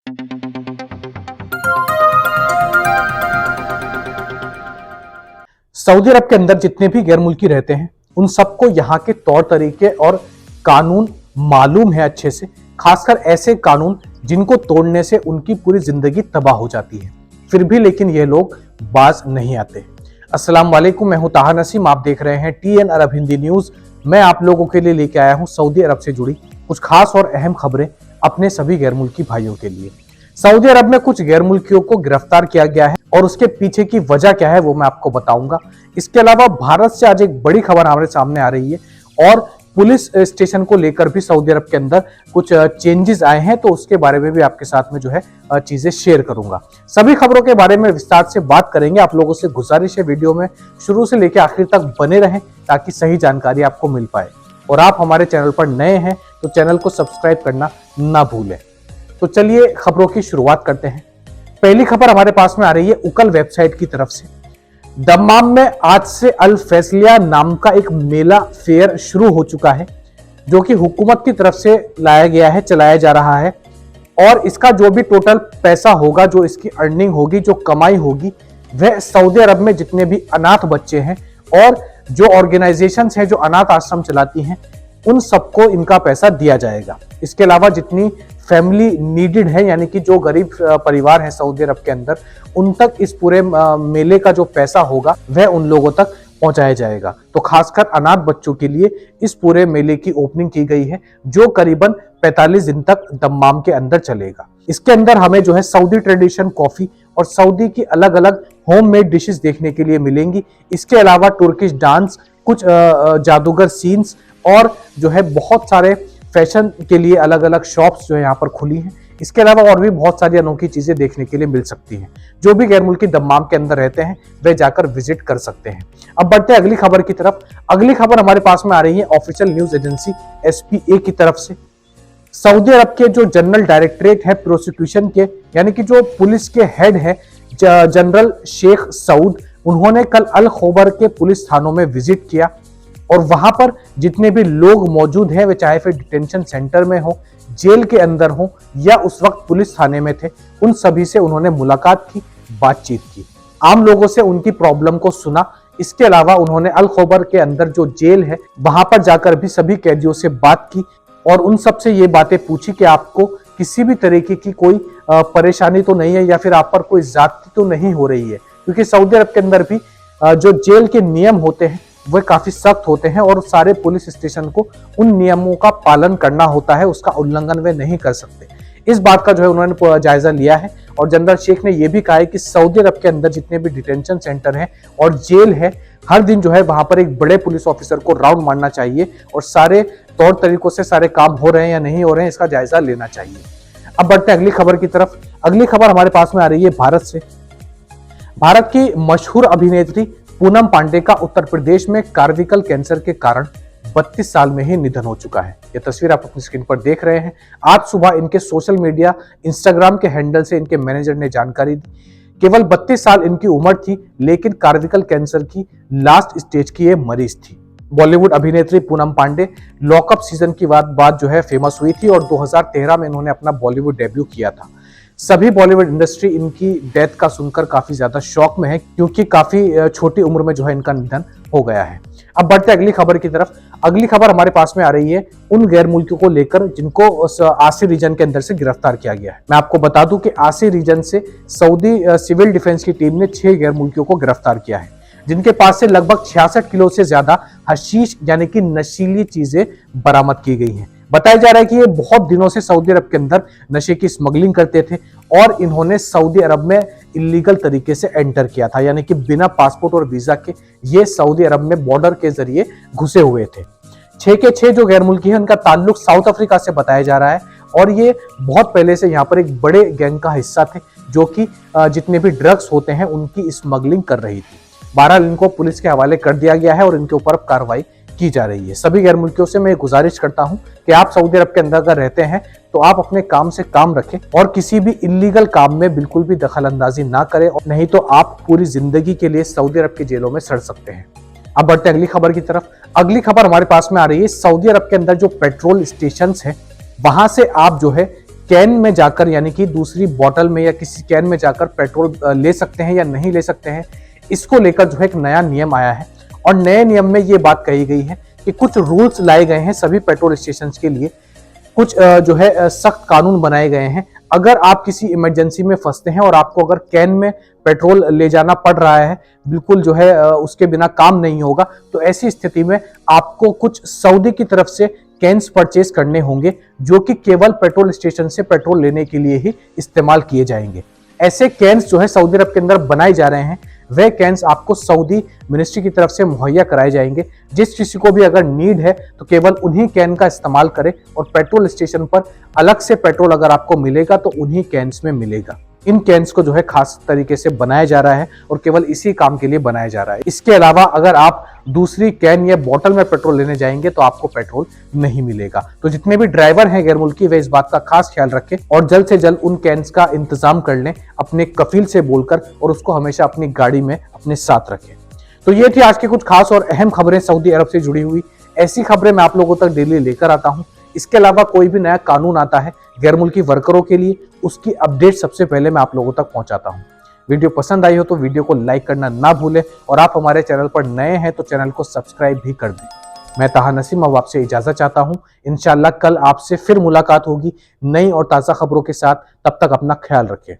Saudi अरब के अंदर जितने भी गैर मुल्की रहते हैं उन सबको यहाँ के तौर तरीके और कानून मालूम है अच्छे से, खासकर ऐसे कानून जिनको तोड़ने से उनकी पूरी जिंदगी तबाह हो जाती है। फिर भी लेकिन ये लोग बाज नहीं आते। अस्सलाम वालेकुम, मैं हूं ताहा नसीम, आप देख रहे हैं TN अरब हिंदी न्यूज। मैं आप लोगों के लिए लेके आया हूं सऊदी अरब से जुड़ी कुछ खास और अहम खबरें अपने सभी गैर मुल्की भाइयों के लिए। सऊदी अरब में कुछ गैर मुल्कियों को गिरफ्तार किया गया है और उसके पीछे की वजह क्या है वो मैं आपको बताऊंगा। इसके अलावा भारत से आज एक बड़ी खबर हमारे सामने आ रही है और पुलिस स्टेशन को लेकर भी सऊदी अरब के अंदर कुछ चेंजेस आए हैं, तो उसके बारे में भी आपके साथ में जो है चीजें शेयर करूंगा। सभी खबरों के बारे में विस्तार से बात करेंगे। आप लोगों से गुजारिश है वीडियो में शुरू से लेकर आखिर तक बने रहें ताकि सही जानकारी आपको मिल पाए। और आप हमारे चैनल पर नए हैं तो चैनल को सब्सक्राइब करना ना भूलें। तो चलिए खबरों की शुरुआत करते हैं। पहली खबर हमारे पास में आ रही है उकल वेबसाइट की तरफ से। दम्माम में आज से अल फैसलिया नाम का एक मेला फेयर शुरू हो चुका है, जो कि हुकूमत की तरफ से लाया गया है, चलाया जा रहा है। और इसका जो भी टोटल पैसा होगा, जो इसकी अर्निंग होगी, जो कमाई होगी, वह सऊदी अरब में जितने भी अनाथ बच्चे हैं और जो ऑर्गेनाइजेशंस हैं जो अनाथ आश्रम चलाती हैं उन सबको इनका पैसा दिया जाएगा। इसके अलावा जितनी फैमिली नीडेड है, यानी कि जो गरीब परिवार है सऊदी अरब के अंदर, उन तक इस पूरे मेले का जो पैसा होगा वह उन लोगों तक पहुंचाया जाएगा। तो खासकर अनाथ बच्चों के लिए इस पूरे मेले की ओपनिंग की गई है, जो करीबन 45 दिन तक दम्माम के अंदर चलेगा। इसके अंदर हमें जो है सऊदी ट्रेडिशन कॉफी और सऊदी की अलग अलग होममेड डिशेस देखने के लिए मिलेंगी। इसके अलावा तुर्किश डांस, कुछ जादूगर सीन्स और जो है बहुत सारे फैशन के लिए अलग अलग शॉप्स जो है यहाँ पर खुली हैं। इसके अलावा और भी बहुत सारी अनोखी चीजें देखने के लिए मिल सकती हैं। जो भी गैर मुल्की दम्माम के अंदर रहते हैं वे जाकर विजिट कर सकते हैं। अब बढ़ते हैं अगली खबर की तरफ। अगली खबर हमारे पास में आ रही है ऑफिशियल न्यूज एजेंसी SPA की तरफ से। सऊदी अरब के जो जनरल डायरेक्टरेट है प्रोसिक्यूशन के, यानी कि जो पुलिस के हेड है जनरल शेख सऊद, उन्होंने कल अल खोबर के पुलिस थानों में विजिट किया और वहां पर जितने भी लोग मौजूद हैं, वे चाहे फिर डिटेंशन सेंटर में हो, जेल के अंदर हो या उस वक्त पुलिस थाने में थे, उन सभी से उन्होंने मुलाकात की, बातचीत की, आम लोगों से उनकी प्रॉब्लम को सुना। इसके अलावा उन्होंने अल खोबर के अंदर जो जेल है वहां पर जाकर भी सभी कैदियों से बात की और उन सब से ये बातें पूछी कि आपको किसी भी तरीके की कोई परेशानी तो नहीं है या फिर आप पर कोई ज्यादती तो नहीं हो रही है, क्योंकि सऊदी अरब के अंदर भी जो जेल के नियम होते हैं वह काफी सख्त होते हैं और सारे पुलिस स्टेशन को उन नियमों का पालन करना होता है, उसका उल्लंघन वे नहीं कर सकते। इस बात का जो है उन्होंने जायजा लिया है और जनरल शेख ने यह भी कहा है कि सऊदी अरब के अंदर जितने भी डिटेंशन सेंटर हैं और जेल है, हर दिन जो है वहां पर एक बड़े पुलिस ऑफिसर को राउंड मारना चाहिए और सारे तौर तरीकों से सारे काम हो रहे हैं या नहीं हो रहे हैं इसका जायजा लेना चाहिए। अब बढ़ते हैं अगली खबर की तरफ। अगली खबर हमारे पास में आ रही है भारत से। भारत की मशहूर अभिनेत्री पूनम पांडे का उत्तर प्रदेश में कार्विकल कैंसर के कारण 32 साल में ही निधन हो चुका है। यह तस्वीर आप अपनी स्क्रीन पर देख रहे हैं। आज सुबह इनके सोशल मीडिया इंस्टाग्राम के हैंडल से इनके मैनेजर ने जानकारी दी। केवल 32 साल इनकी उम्र थी, लेकिन कार्विकल कैंसर की लास्ट स्टेज की ये मरीज थी। बॉलीवुड अभिनेत्री पूनम पांडे लॉकअप सीजन की बाद जो है फेमस हुई थी और 2013 में इन्होंने अपना बॉलीवुड डेब्यू किया था। सभी बॉलीवुड इंडस्ट्री इनकी डेथ का सुनकर काफी ज्यादा शॉक में है, क्योंकि काफी छोटी उम्र में जो है इनका निधन हो गया है। अब बढ़ते अगली खबर की तरफ। अगली खबर हमारे पास में आ रही है उन गैर मुल्कियों को लेकर जिनको आसी रीजन के अंदर से गिरफ्तार किया गया है। मैं आपको बता दूं कि आसी रीजन से सऊदी सिविल डिफेंस की टीम ने 6 गैर मुल्कियों को गिरफ्तार किया है, जिनके पास से लगभग 66 किलो से ज्यादा हशीश यानी कि नशीली चीजें बरामद की गई हैं। बताया जा रहा है कि ये बहुत दिनों से सऊदी अरब के अंदर नशे की स्मगलिंग करते थे और इन्होंने सऊदी अरब में इलीगल तरीके से एंटर किया था, यानी कि बिना पासपोर्ट और वीजा के ये सऊदी अरब में बॉर्डर के जरिए घुसे हुए थे। 6 के 6 जो गैर मुल्की है उनका ताल्लुक साउथ अफ्रीका से बताया जा रहा है और ये बहुत पहले से यहाँ पर एक बड़े गैंग का हिस्सा थे, जो कि जितने भी ड्रग्स होते हैं उनकी स्मगलिंग कर रही थी। बहरहाल इनको पुलिस के हवाले कर दिया गया है और इनके ऊपर अब कार्रवाई की जा रही है। सभी गैर मुल्कियों से मैं गुजारिश करता हूं कि आप सऊदी अरब के अंदर अगर रहते हैं तो आप अपने काम से काम रखें और किसी भी इलीगल काम में बिल्कुल भी दखल अंदाजी ना करें, और नहीं तो आप पूरी जिंदगी के लिए सऊदी अरब की जेलों में सड़ सकते हैं। अब बढ़ते हैं अगली खबर की तरफ। अगली खबर हमारे पास में आ रही है सऊदी अरब के अंदर जो पेट्रोल स्टेशन है वहां से आप जो है कैन में जाकर यानी कि दूसरी बोतल में या किसी कैन में जाकर पेट्रोल ले सकते हैं या नहीं ले सकते हैं, इसको लेकर जो है एक नया नियम आया है। और नए नियम में ये बात कही गई है कि कुछ रूल्स लाए गए हैं सभी पेट्रोल स्टेशन के लिए, कुछ जो है सख्त कानून बनाए गए हैं। अगर आप किसी इमरजेंसी में फंसते हैं और आपको अगर कैन में पेट्रोल ले जाना पड़ रहा है, बिल्कुल जो है उसके बिना काम नहीं होगा, तो ऐसी स्थिति में आपको कुछ सऊदी की तरफ से कैन्स परचेज करने होंगे, जो कि केवल पेट्रोल स्टेशन से पेट्रोल लेने के लिए ही इस्तेमाल किए जाएंगे। ऐसे कैन्स जो है सऊदी अरब के अंदर बनाए जा रहे हैं, वह कैन्स आपको सऊदी मिनिस्ट्री की तरफ से मुहैया कराए जाएंगे। जिस किसी को भी अगर नीड है तो केवल उन्हीं कैन का इस्तेमाल करें, और पेट्रोल स्टेशन पर अलग से पेट्रोल अगर आपको मिलेगा तो उन्हीं कैन्स में मिलेगा। इन कैन्स को जो है खास तरीके से बनाया जा रहा है और केवल इसी काम के लिए बनाया जा रहा है। इसके अलावा अगर आप दूसरी कैन या बोतल में पेट्रोल लेने जाएंगे तो आपको पेट्रोल नहीं मिलेगा। तो जितने भी ड्राइवर हैं गैर मुल्की, वे इस बात का खास ख्याल रखें और जल्द से जल्द उन कैन्स का इंतजाम कर लें अपने कफील से बोलकर, और उसको हमेशा अपनी गाड़ी में अपने साथ रखें। तो ये थी आज की कुछ खास और अहम खबरें सऊदी अरब से जुड़ी हुई। ऐसी खबरें मैं आप लोगों तक डेली लेकर आता हूं। इसके अलावा कोई भी नया कानून आता है गैर मुल्की वर्करों के लिए, उसकी अपडेट सबसे पहले मैं आप लोगों तक पहुंचाता हूं। वीडियो पसंद आई हो तो वीडियो को लाइक करना ना भूलें, और आप हमारे चैनल पर नए हैं तो चैनल को सब्सक्राइब भी कर दें। मैं ताहा नसीम अब आपसे इजाजत चाहता हूं। इंशाल्लाह कल आपसे फिर मुलाकात होगी नई और ताज़ा खबरों के साथ। तब तक अपना ख्याल रखें।